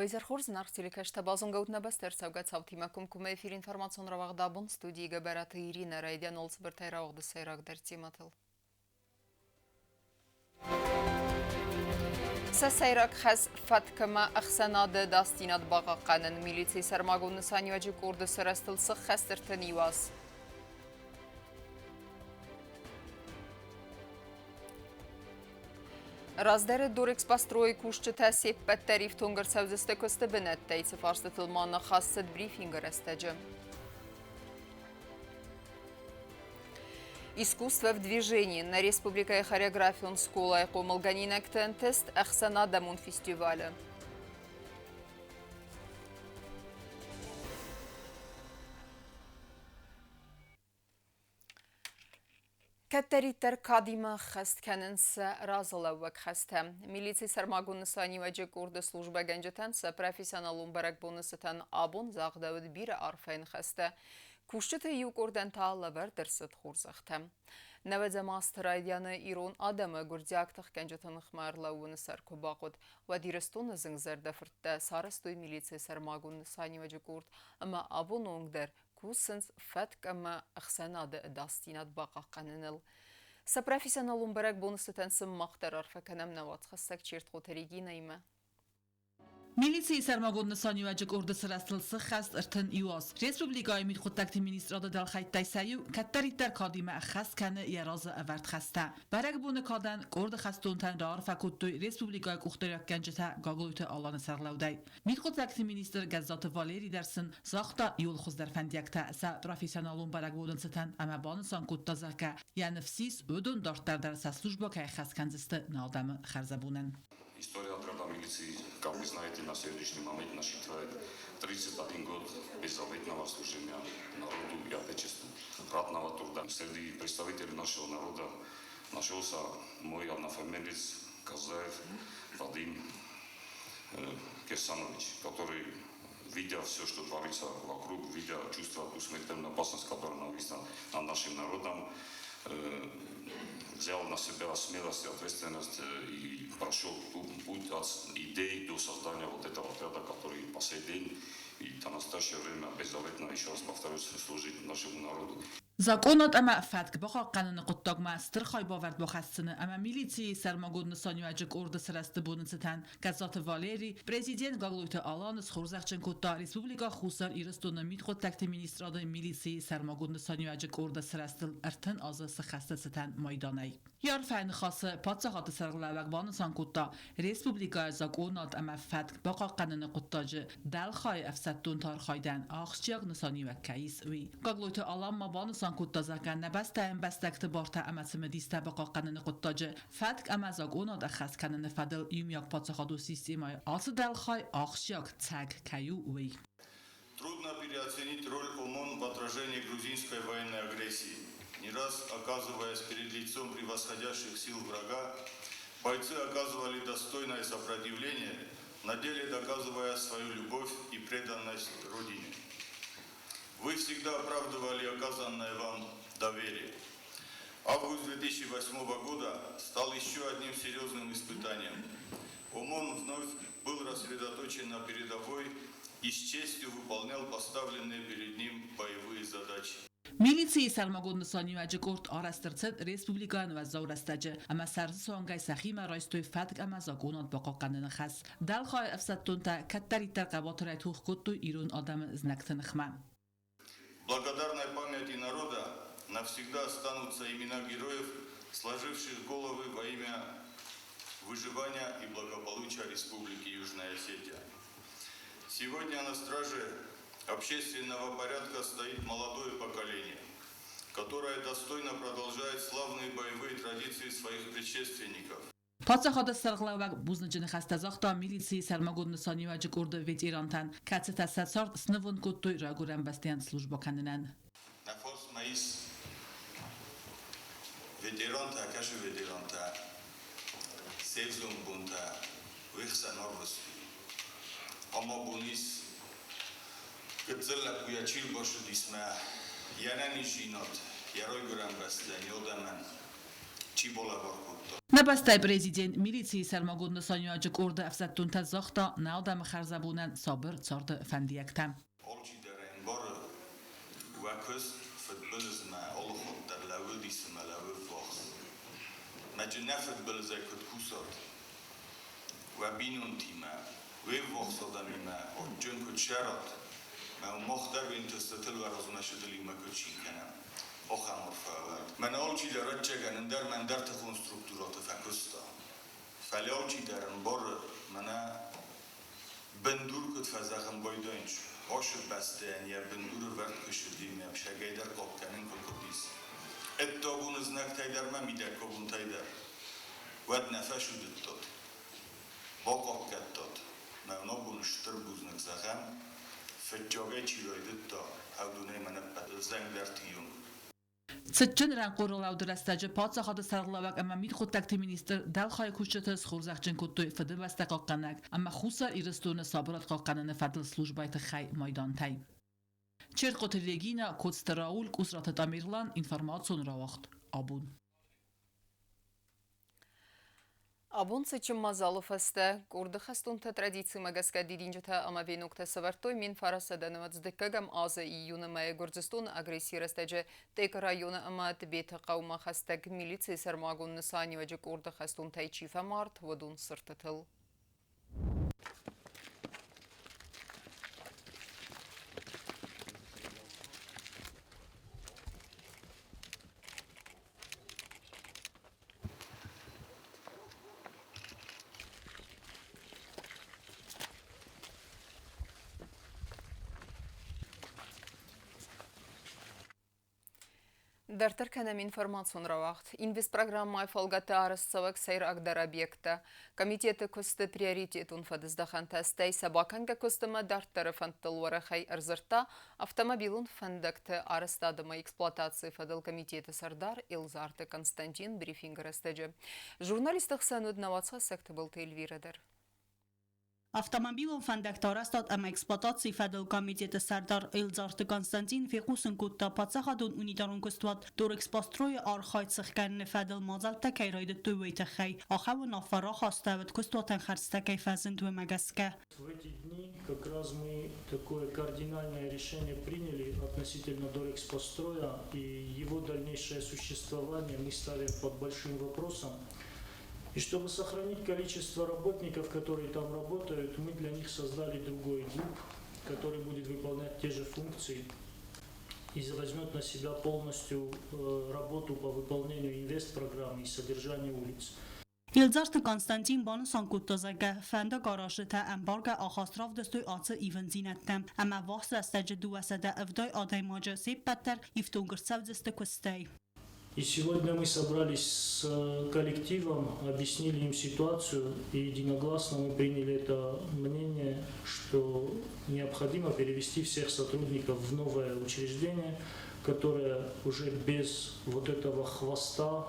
وإذا خورز نارتلي كاشتبازون قوتنا بستر سوقات صوتي ماكم كما في الانفورماسيون رواق دابون ستودي جبرات إيرينا رايديا نولس برتاي راوغ السيراك درتي ماتل سسيراك خس فاتكما أخسنا داستينات باقا قانن ميليتسي سرماغون نساني وجي كورد سرستل سخ خسترتني واس رازدار دوركس باستروي كوشت تاسيب بالتاريف تونغر سوزست كست بنت تيس فارست المانا خاصة بريفينغر استجم Искусство в движении на Республика хореографион школа Экомалганина Ктентест Ахсана Дамун фестиваля. كتريتر كاديما خست كننس رازلا وكخستم ميليتي سرماغون نساني وجه كورد служба генجتنس профессионалун барак бонустан абон زاغداود بير عرفين خسته كوشت يو كوردن تالبر درست خورزختم نوزا ماستر ايديانا ايرون ادم گورزياكتخ گنجتن خمارلا ونسر كوباقود وديرستون زنگزر دفرت سارستوي ميليتي سرماغون نساني وجه كورد اما ابونونگ در كوسنس فتك اما اخسناد داستينات باقا قننل سبروفيسيونالون برك بونستن سم مخترر فكنم نوات خستك چيرت خوتريگي نيمه ميليسي سرماغون نساني وجه كورد سرستل سخست ارتن ايواز ريسبوبليكاي ميد خودتاكت مينيسترادا دل خيت تايسايو كتريتر كاديما اخست كنه يراز اورد خسته برك بون كادن كورد خستون تن رار فكوت ريسبوبليكاي كوختريك گنجتا گاگلوت آلان سرلوداي ميد خودتاكت مينيستر گزات واليري درسن ساختا يول خوزدر فنديكتا سا بروفيسيونالون برك بودن ستن اما بانسان كوت زاكا يانفسيس اودون دارتر درس служба кай خست канзست наадам خرزبونن История отряда милиции, как вы знаете, на сегодняшний момент насчитывает 31 год беззаветного служения народу и отечеству, ратного труда. Среди представителей нашего народа нашелся мой однофамилец Казаев Вадим Кирсанович, который, видя все, что творится вокруг, видя чувство смертельной опасности, которая нависла над нашим народом, взял на себя смелость и ответственность и прошел путь от идей до создания вот этого отряда, который по сей день и до настоящее время беззаветно, еще раз повторюсь, служит нашему народу. زاكونات اما فاتك بخا قانون قطاق ما استرخاي باورد بخستنه اما ميليتي سرماغود نساني وجك اورد سرست بونن ستن گزات واليري بريزيدنت گاگلوت آلان خورزخچن کوتا ريسپوبليكا خوسر ايرستون ميد خود تكت مينيسترادا ميليتي سرماغود نساني وجك اورد سرستل ارتن از سخست ستن ميداني يار فن خاصه پادشاهات سرغلاوق بانسان کوتا ريسپوبليكا زاكونات اما فاتك بخا قانون قطاج دلخای افسدون تارخايدن اخچياق نساني وكايس وي گاگلوت آلان ما بانسان كوتا زاكن نبستا ام بستكت بارتا امسم ديستا بقا قنن قطاج فتك امازاق اونا دخص کنن فدل يومياق پادشاهادو سيستيماي آس دلخاي اخشياق تاك كيو وي Трудно переоценить роль ОМОН в отражении грузинской военной агрессии. Не раз оказываясь перед лицом превосходящих сил врага, бойцы оказывали достойное сопротивление, на деле доказывая свою любовь и преданность Родине. Вы всегда оправдывали оказанное вам доверие. Август 2008 года стал еще одним серьезным испытанием. ОМОН вновь был рассредоточен на передовой и с честью выполнял поставленные перед ним боевые задачи. ميليتي سرماغود نساني وجه كورت آرسترتد ريسپوبليكان و زورستجه اما سرزسانگای سخيما رايستوي فتك اما زاگونات باقا قنن خس دلخای افسدتون تا كتريتر قباطر توخ كتو ايرون آدم زنكتن خمم Благодарной памяти народа навсегда останутся имена героев, сложивших головы во имя выживания и благополучия Республики Южная Осетия. Сегодня на страже общественного порядка стоит молодое поколение, которое достойно продолжает славные боевые традиции своих предшественников. پادشاهات سرغلاوق بوزنجن خسته زاختا ميليسي سرماغود نساني وجه كورد ويت ايرانتن كاتستا سسارت سنون كوتوي راغورن بستيان служба каненен На форс маис ветеранта, каже ветеранта, севзун бунта, вихсан орвости. Ама бунис кцелла куячил бошу дисма, янани жинот, ярой гуран бастан, йодамен, чи бола боркутто. Mebastai prezident militsiyi Sermagun Sanyaji Kurda afsattun tazakta naudam kharzabunan sabır sardı fendiyektem. Olçilerin barı ve kız fıtbılızma olukut der lavul disma lavul fox. Mecne fıtbılıza kut kusat ve binun tima ve fox adamima o cün kut şerat. Ma muhtar ve intestatil ve razuna şedili ma kut şinkana. Oxamur fawad. Man olçilerin çegenin der men der tıkun strukturatı fakusta. Fali olçilerin barı mana bendur kut fazakın boydunç. Oşur basten ya bendur vert kışıdîm ya şagayder kopkanın kukudis. Ettabunuz naktayder ma mider kobun tayder. Wad nefeşu dittot. Bokop kattot. Ma nobun ştır buznak zagan. Feccaga çiloy ditta. Havdune manabbat zangder tiyum. Sıçın ranqorulav dırastacı patsaxadı sarğılavak ama mid xuttakti minister dalxay kuşçatız xurzaqçın kuttu fıdı basta qaqqanak ama xusar iristunu sabırat qaqqanını fadıl slujbaytı xay maydantay. Çerqot Regina Kotstaraul kusratı Tamirlan informasyon ravaqt abun. Abun seçim mazalov este, kurdı xastunta tradisi magaska didinjata ama venukta savartoy min farasa danavazdikagam azı iyuna maya Gürcistan agresi rastacı tek rayona ama tibet qavma xastak militsi sermagun nisani vacı kurdı xastunta çifa mart vadun sırtıtıl. Dar tărkanam informațion равахт. Инвес программа фолгата арасцавак сайр агдар объекта. Комитеты косты приоритетун фадыздахан тастай сабаканга костыма дар тарafan тылварахай арзырта автомобилун фандакты арастадыма эксплуатации фадыл комитеты сардар Илзарты Константин брифинг растаджы. Журналистах сануд наваца секты был Эльвирадер. Автомобилом фандактора стат ама эксплуатации федерал комитета Сардар Илзарты Константин фикусун кутта пацахадун унидарун кустват дор экспострои архайцах карны федерал мазалта кайрайды туйта хай ахау нафара хастават кустватан харста кайфазын туй магаска. В эти дни как раз мы такое кардинальное решение приняли относительно Дорэкспостроя, и его дальнейшее существование мы ставим под большим вопросом. И чтобы сохранить количество работников, которые там работают, мы для них создали другой ГУП, который будет выполнять те же функции и возьмет на себя полностью работу по выполнению инвест-программы и содержанию улиц. Илзарты Константин бонусан куттозага фенда гаражта эмбарга ахастрав дастуй ацы ивензинаттам ама вахс растаджи дуасада авдай адаймаджа сеппаттар ифтунгрцав дасты кустай. И сегодня мы собрались с коллективом, объяснили им ситуацию, и единогласно мы приняли это мнение, что необходимо перевести всех сотрудников в новое учреждение, которое уже без вот этого хвоста,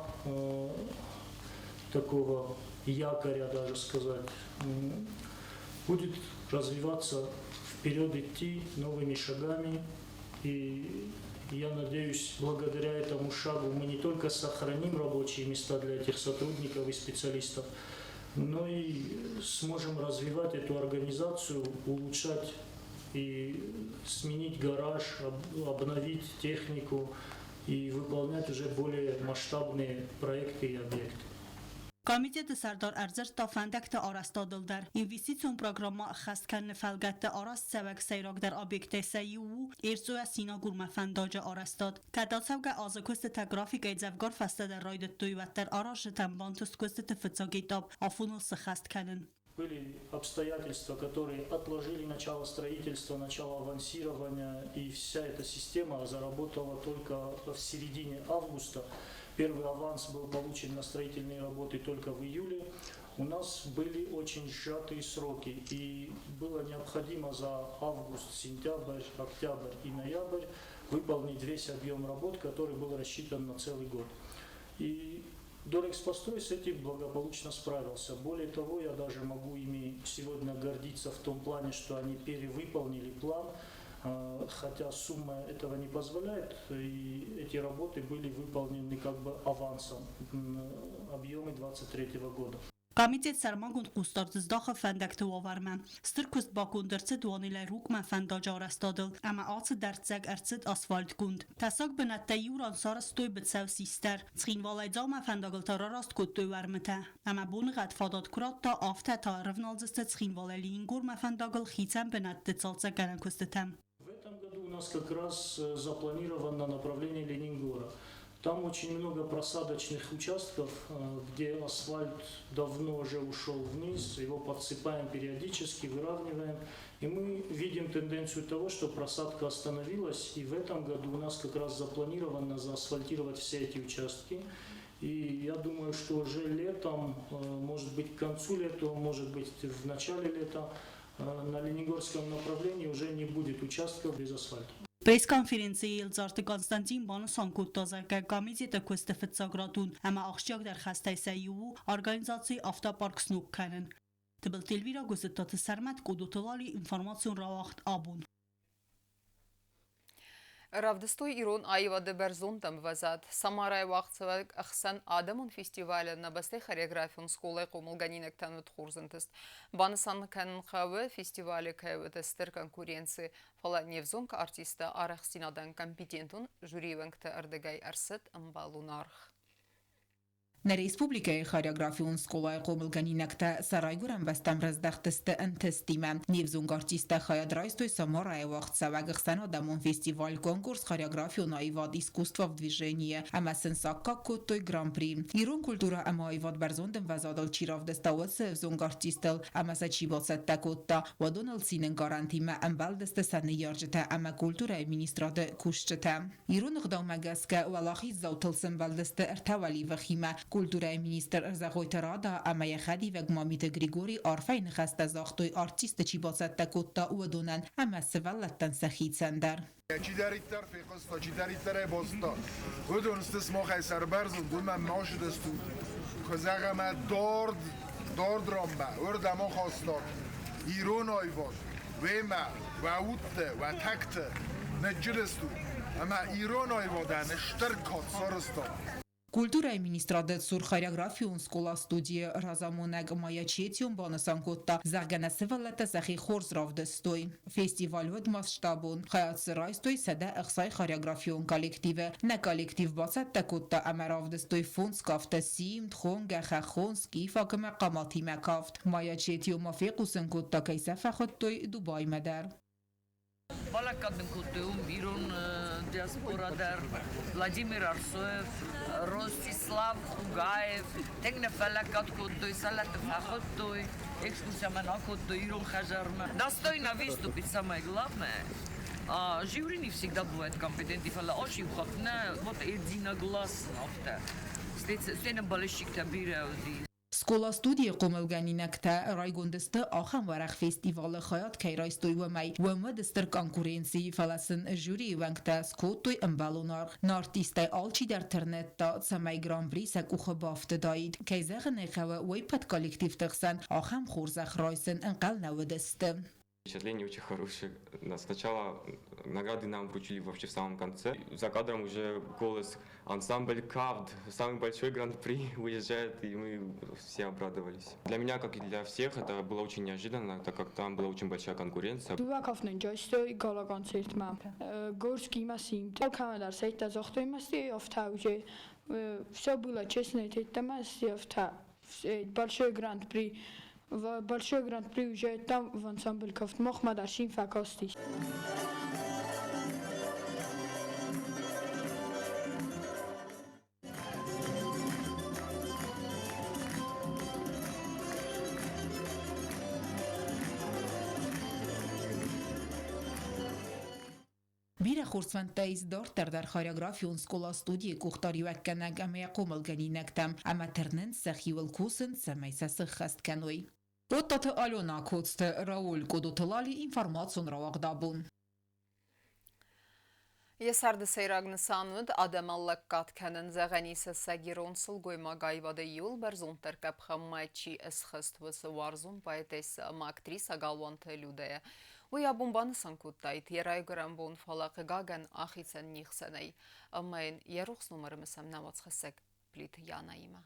такого якоря даже сказать, будет развиваться вперед, идти новыми шагами. И я надеюсь, благодаря этому шагу мы не только сохраним рабочие места для этих сотрудников и специалистов, но и сможем развивать эту организацию, улучшать и сменить гараж, обновить технику и выполнять уже более масштабные проекты и объекты. Комитет Сардар Арзырта фандакта арастадылдар. Инвестицион программа خستکن فلگت آراست سوگ سیراک در آبیکت سیو ایرزو سینا گرمه فنداج آراستاد. کداد سوگ آزکوست تگرافیک ایزفگار فسته در راید دویوت در آراش تنبانتوست کوست تفتساگیتاب آفونوس خستکنن. Были обстоятельства, которые отложили начало строительства, начало авансирования, и вся эта система заработала только в середине августа. Первый аванс был получен на строительные работы только в июле. У нас были очень сжатые сроки, и было необходимо за август, сентябрь, октябрь и ноябрь выполнить весь объем работ, который был рассчитан на целый год. И Дорэкспострой с этим благополучно справился. Более того, я даже могу ими сегодня гордиться в том плане, что они перевыполнили план. хотя сумма этого не позволяет, и эти работы были выполнены как бы авансом объемы 2023 года. Կամիջետ սարմագուն կուստարձդախը ֆանդակտը օվարմը Ստրկուստ բակուն դրցդ ուանիլայ ռուկմա ֆանդաժ արաստադլ Ամա ացը դարձակ արցդ ասվալտ գունդ Տասակ բնատտա յուրան սարը ստոյ բծավ սիստեր Ծխին վալայ ձամա ֆանդագլ տարարաստ կուտտոյ վարմըտա Ամա բունղատ ֆադատ կրատտա ավտա та ռվնալձստը ծխին վալայլի ինգուրմա ֆանդագլ խիցան բնատտը ծալցակ գարանքուստըտամ В этом году у нас как раз запланировано направление Ленингора. Там очень много просадочных участков, где асфальт давно уже ушел вниз, его подсыпаем периодически, выравниваем. И мы видим тенденцию того, что просадка остановилась, и в этом году у нас как раз запланировано заасфальтировать все эти участки. И я думаю, что уже летом, может быть к концу лета, может быть в начале лета, на Ленингорском направлении уже не будет участков без асфальта. Պրեսկոնֆերենցիի ելծարտը Կոնստանտին բանասան կուտտազարկա կամիջետը կուստը ֆծագրատուն Ամա աղջակ դար խաստայսայու օրգանիզացիի ավտապարկ սնուկ կանեն Տբլտիլ վիրա գուզտտոթը սարմատ կուդուտլալի ինվորմացիոն ռավախտ աբուն Равдостой Ирон Айвады Берзунтам вазат. Самарай вахцевак Ахсан Адамун фестиваля на басты хореографион сколай комулганинек танват хурзантыст. Банасан кан хавы фестивале кайватестер конкуренции. Фала невзонка артиста Арахсинадан компетентун жюривенкта ардегай арсет амбалунарх. На республике хореографион сколай комулганинекта Сарайгурам бастам раздахтысты антестима. Невзунг артиста хаядрайстой Самарай вахцевак Ахсан Адамун фестиваль конкурс хореографион айвад искусства в движении. Ама сенсакка куттой гран-при. Ирон культура ама айвад Берзундам вазадал чирав дестауатсы взунг артистел. Ама сачибалсатта кутта. Вадонал синен гарантима амбал дестесаны яржета. Ама культура министрады кушчета. Ирон гдамагаска валахи заутылсын валдесты артавали вахима. Культурай министр Рзагойтерада Амая Хади و گمامیت گریگوری آرفین خسته زاختوی آرتیست چی باسد تکوتا و دونن اما سوالتن سخید سندر چی داریتر فیقستا چی داریتر باستا و دونستس ما خی سربرزون دون من ماش دستو کزاقم دارد رامبه ور دما خواستاد ایرون آیواد و ما و اوته و تکته نجرستو اما ایرون آیواده نشتر کات سارستاد Культура и министрадет сур хореографион скола студии Разамонег Маячетиум Бонасанкотта Зарганасевалата Захи Хорзравдестой. Фестиваль вод масштабон. Хаятсырайстой Сада Ахсай хореографион коллективе. На коллектив басат такотта Амаравдестой фонс кафта Сим, Тхон, Гахахон, Скифа Камакамати Макафт. Маячетиум Афекусанкотта Кайсафахоттой Дубай Мадар. Балакадын кутуум Ирон диаспора дар Владимир Арсоев, Ростислав Хугаев, тегне фалакат кутуй, Салатов Ахотуй, экскурсия Манакотуй, Ирон Хажарма. Достойно выступить самое главное. Жюри не всегда бывает компетентный, фала очень хатна, вот единогласно. Стена балещик табира один. Скола студии قوملگانینکتا رایگوندسته آخم ورق فستیوال خیات کیرایستوی و می و مدستر کنکورنسی فلسن جوری ونکتا سکوتوی امبالونار نارتیسته آلچی در ترنت تا سمی گران بری سک اوخ بافت داید که زغ نخوه وی پد کالکتیف تخسن آخم خورزخ رایسن انقل نودسته. Впечатление очень хорошее. Сначала награды нам вручили вообще в самом конце. За кадром уже голос ансамбль Кавд, самый большой гран-при уезжает, и мы все обрадовались. Для меня, как и для всех, это было очень неожиданно, так как там была очень большая конкуренция. Все было честно, большой гран-при. В большой гран-при уезжает там в ансамбль Кафт Мохмад Ашин Факости. Бира خورسفندتایز دارتر در خاریگرافیون سکولا студии کختاری وکنگ اما قوملگانینکتم اما ترنن سخی والکوسن سمیسه سخست کنوی. Оттаты Алена Коцте Рауль Кодотылали информацион равагдабун. Есарды сейрагны сануд адамаллак катканын зағаниса сагиронсыл гойма гайвады юл барзунтар капха матчи эсхыствысы варзун поэтесса актриса Галванта Людая. ويا بومبان سانكوتايت يراي جرام بون فلاق جاجن أخيسن نيخسني أمين يروخس نمر مسمنا واتخسك بليت يانايما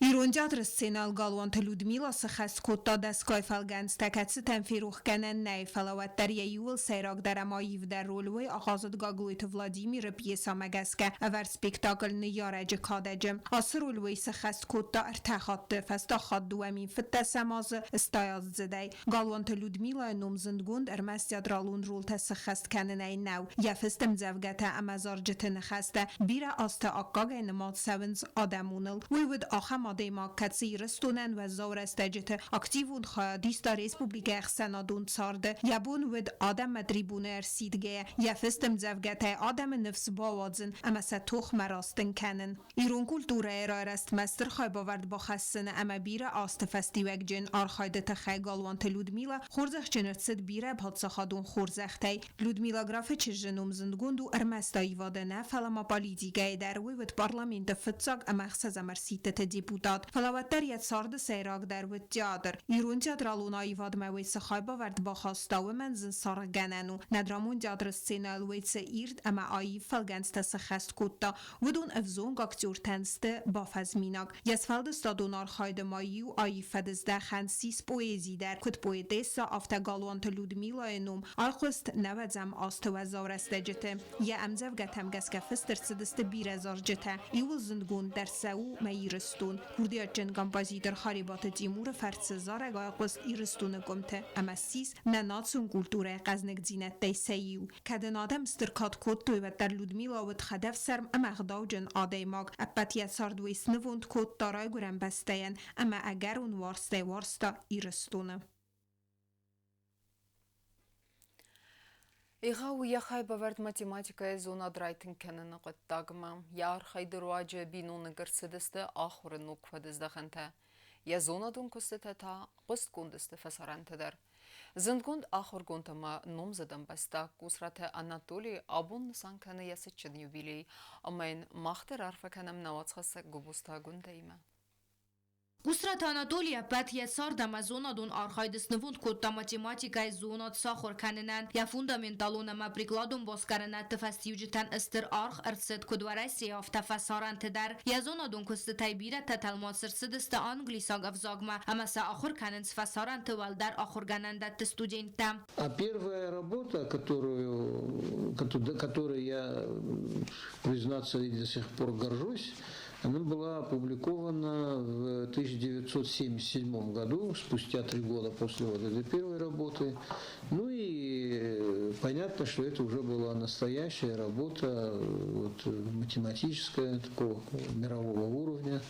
Իռոնդյատրս ցենալ գալուանթ Լյուդմիլա սխաս կոտա դասկոյ ֆալգանց տակացը տենֆիրուխ կանեն նայ ֆալավատտարիա յուլ սերակ դարամայիվ դարոլուի աղազդ գագլույթ Վլադիմիրը պիեսա մագասկա ավար սպեկտակլ նյարաջը կադաջը ասրոլուի սխաս կոտա արտախատը ֆաստախատ դուամին ֆտասամազը ստայած զդայ գալուանթ Լյուդմիլա նոմ զնդգունդ արմաս թատրալուն ռոլթա սխաս կանեն այ նավ яфստեմ ձավգատա ամազարջը նխաստա բիրա աստա ակագը նմած սավնց ադամունալ ուիվդ Մադեմա կացիրստունեն و زورستجت اکتیون خادیستا ریسپوبلیکا سنادون سارده یابون ود آدم تریبونه ارسیدگه یفستم زوجته آدم نفس باوازن اما ستوخ مراستن کنن ایران کلتوره رایست مستر خای باورد با خسن اما بیره آست فستیوک جن آرخایده تخای گالوانت لودمیلا خورزخ جنرتسد بیره بحادثه خادون خورزخته لودمیلا گرافه چجنوم زندگوندو ارمستایی واده نه فلما پالیتیگه دروی ود پارلمنت فتساق اما خسز امرسیت دیپوتات فلاوتریت سارد سیراک در ود جادر ایرون تیاترالون آیواد موی سخای باورد با خواستاو منزن سار گننو ندرامون جادر سینال ویتس ایرد اما آیی فلگنست سخست کتا ودون افزون اکتور تنست با فزمیناک یسفلد استادون آرخاید ماییو آیی فدزده خنسیس پویزی در کت پویدیسا آفتا گالوانت لودمیلا انوم آرخوست نوزم آست و زارسته جته یه امزف گتم گسکه فستر سدست بیرزار جته ایول زندگون در سو میرستون کردیات جن کمپازیتر خریبات تیمور فرسزار اگه قصد ایرستون گمته اما سیس نناتسون کلتوره قزنک زینت دیسیو کدن آدم استرکات کد توی و در لودمیلا و تخدف سرم اما اغداو جن آده ماگ اپاتیت ساردوی سنووند کد دارای گرم بستین اما اگر اون وارستا ایرستونه إيغاو يخاي بورد ماتيماتيكا زونا درايتن كنن قد داغما يار خاي درواجه بينون نگرسدست آخور نوك فدزدخنتا يا زونا دون كستتا قست كوندست فسارنت در زندگوند آخور گونتما نوم زدن بستا كسرات أناتولي أبون نسان كنن يسچن يوبيلي أما إن ماختر عرفا كنم نواتخس گوبستا گوندايما Ուսրատ Անատոլիա պատիե սարդամա զոնադուն արխայդսնվունդ կոտտա մաթեմատիկայի զոնատ սախոր կանենան և ֆունդամենտալոնամա պրիկլադուն բոսկարանատ տվաստիուջիտան ըստր արխ ըրցետ կոդվարայսի ավտաֆասարան տդար եզոնադուն կստտայ բիրա տատալմասր սդստը անգլիսագ ավզագմա ամասա ախոր կանենց ֆասարան տվալդար ախոր ганандат студента. А первая работа, которой я, признаться, до сих пор горжусь, она была опубликована в 1977 году, спустя 3 года после вот этой первой работы. Ну и понятно, что это уже была настоящая работа, вот, математическая, такого мирового уровня.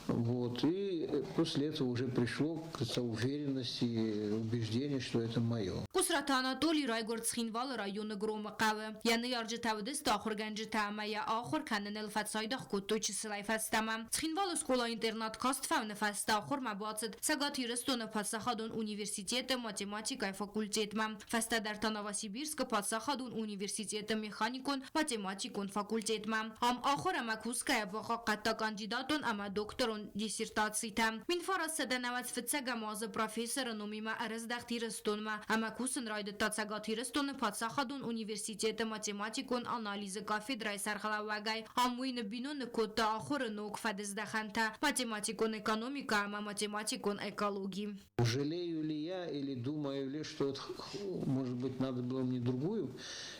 Вот. И после этого уже пришло к уверенности и убеждение, что это мое. Кусрат Анатолий Райгорд Схинвал районы Грома Кавы. Я не ярджи тавдист ахур ганджи тама я ахур канен элфатсайдах куту числай фастама. Схинвал школа интернат каст фавне фаста ахур мабацет сагат юрестона подсахадун университета математика и факультетма. Фаста дарта Новосибирска подсахадун университета механикон математикон факультетма. Ам ахур амакуская ваха катта кандидатон ама доктор диссертациита. Минфарас седанавац фцага маза профессора номима араздахтирстонма амакусн райдатацагатирстон подсахадун университета математикон анализа кафедрай сархалавагай амуин бинон кота ахор нок фадездаханта математикон экономика ама математикон экологии. Жалею ли я или думаю ли, что может быть надо было мне другую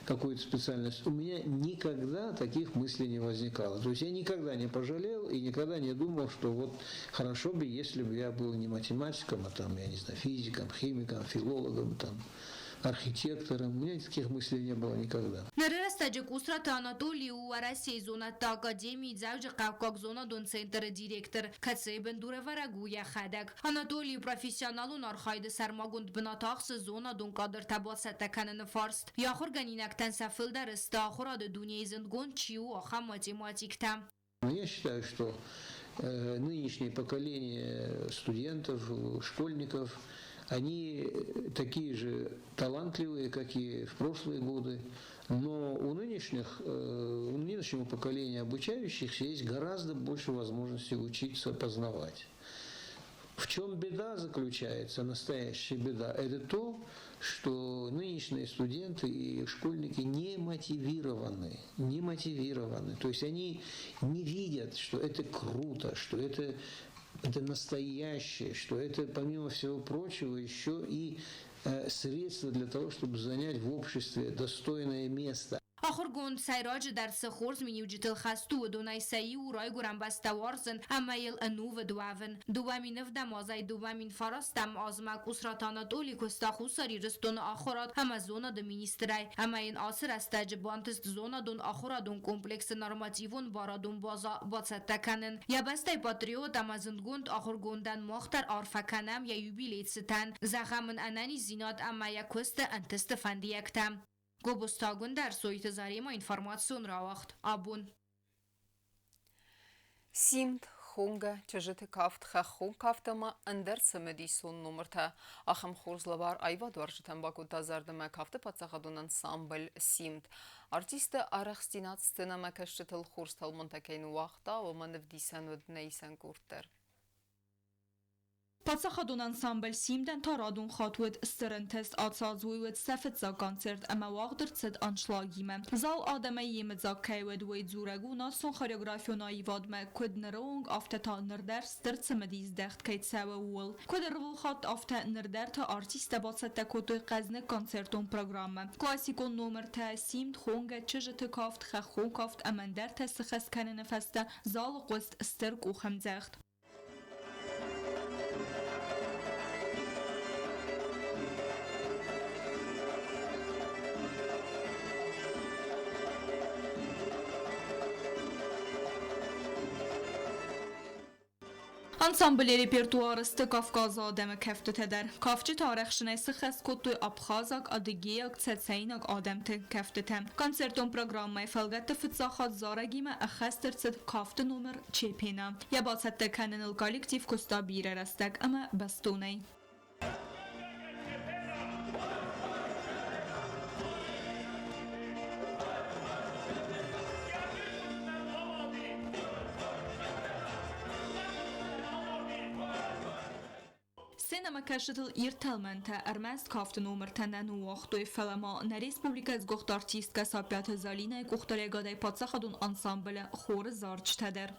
какую-то специальность? У меня никогда таких мыслей не возникало. То есть я никогда не пожалел и никогда не думал, что вот хорошо бы, если бы я был не математиком, а там, я не знаю, физиком, химиком, филологом, там, архитектором. У меня таких мыслей не было никогда. Нарастаджик Усрат Анатолий у России зоната академии завжди как зона дон центр директор Кацебен Дуреварагуя Хадак. Анатолий профессионалун архайды сармагунд бнатахсы зона дон кадр табасата канен фарст. Яхур ганинактан сафилдар истахурады дуния зингон чиу аха математикта. Я считаю, что нынешнее поколение студентов, школьников, они такие же талантливые, как и в прошлые годы, но у нынешнего поколения обучающихся есть гораздо больше возможностей учиться, познавать. В чем беда заключается, настоящая беда, это то, что нынешние студенты и школьники не мотивированы. То есть они не видят, что это круто, что это настоящее, что это, помимо всего прочего, еще и средство для того, чтобы занять в обществе достойное место. آخر گوند سیراج در سخورز منیو جتل خستو و دونای سایی و رای گرم بستوارزن اما یل انو و دوون دوامین افدم آزای دوامین فراستم آزمک اسراتانات اولی کستاخو ساری رستون آخرات اما زونا دو مینیسترای اما این آسر استجبانتست زونا دون آخرادون کمپلکس نارماتیون بارادون بازا بادست تکنن یا بستای پاتریوت اما زندگوند آخر گوندن مختر آرفکنم یا یوبیلیت ستن زخمن انانی زیناد اما یا کست انتست فندیکتم Gobustagun der soyte zarema информацион равахт абун. Симт хунга чажыты кафт хахун кафтама андер самедисон номерта ахам хурзлавар айва дворжитан баку тазардыма кафты пацахадун ансамбль Симт. Артисты арахстинат сцена макашчытыл хурстал монтакейн уақта оманов дисан од нейсан куртер. Пацахадун ансамбль Симден тарадун хатвуд стерентест атсазуйвуд сефет за концерт اما واقدر цед аншлагиме. Зал адаме емет за кайвуд вейд зурагуна сон хореографиона ивадме куд нерунг афте та нердер стырцеме диздехт кайт сеwe уол. Куд рвул хат афте нердер та артиста бацете кутуй казне концертун программе. Классикон номер та Симд хонге чжете кафт хахун кафт амендер та сخس کنه فسته زال قست استرک و خمزخت. Ansambl repertuarıstı Kafkaza deme keftet eder. Kafçı tarixşinası xes kotuy Abxazak, Adıgeyak, Tsetseynak ademte keftetem. Konserton programmay felgette fıtsaxat zaragime xestirtsit kafte numar çepena. Yabasette kanenil kolektif kosta bire restek ama bastoney. Sinema kaşıtıl irtelmente ermest kafte numar tenden uaqtoy filma na Respublika z gocht artistka sapyat zalina gochtaregaday patsaxadun ensemble xor zarçteder.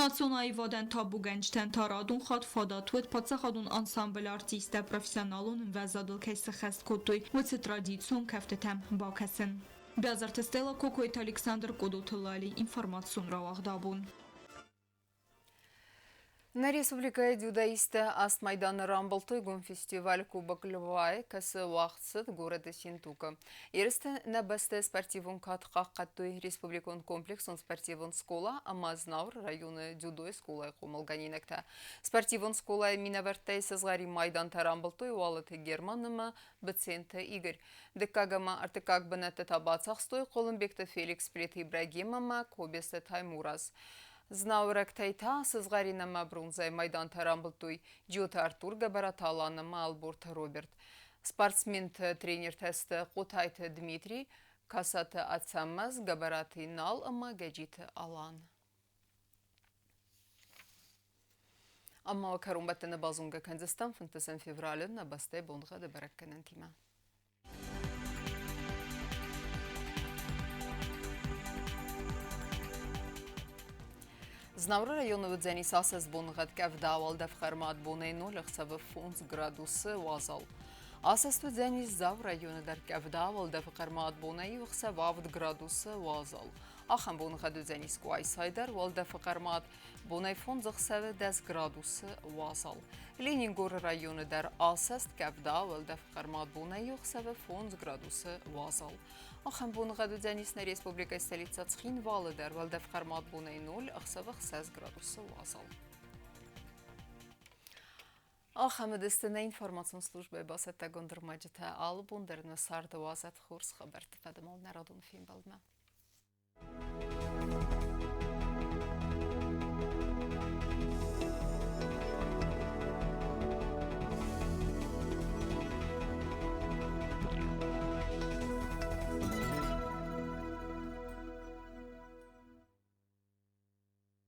Naționai voden tabu gençten taradun xat fadatwet patsaxadun ensemble artiste profesionalun vezadul kayse xest kotoy ve tradisyon keftetem bakasin. Bezartestela Kokoyt Alexander Kodotulali informasyon ravagdabun. На Республика Дюдаиста Аст Майдана Рамбалтой гун фестиваль Кубок Львай касы вақытсыд города Синтука. Ерісті на басты спортивун катқа қаттой республикон комплексон спортивун скола Амазнавр районы Дюдой сколай қомылганинекта. Спортивун сколай минавертай сызғари Майдан Рамбалтой уалыты Германыма Бценті Игорь. Декагама артыкак бінетті табацақ стой Қолымбекті Феликс Плет Ибрагимама Кобесті Таймураз. Знаурак тайта сызғарина мабрунзай Майдан Тарамбылтуй, Джота Артур Габараталана Албурт Роберт. Спортсмен тренер тесті Қотайты Дмитрий, Касаты Ацамаз Габараты Нал Ама Гаджиты Алан. Ама Карумбаттаны базунга Канзастан фынтысын февралы на бастай бонға дабаракканын тима. Знавры районы выдзени сасыз бонғат кәвдавал дәфқармат бонай 0,5 градусы вазал. Асыз выдзени зав районы дар кәвдавал дәфқармат бонай 0,5 градусы вазал. Ахам бонғат выдзени скуай сайдар вал дәфқармат бонай 0,10 градусы вазал. Ленингор районы дар асыз кәвдавал дәфқармат бонай 0,10 градусы вазал. Ахам бонғат выдзенис на республика столица Цхинвалы дар вал дәфқармат бонай 0,10 градусы вазал. Ахам дестіне информацион службы басетті гондырмаджыта алып ондырны сарды вазат хурс хабарты фадымал народун фильм балдына.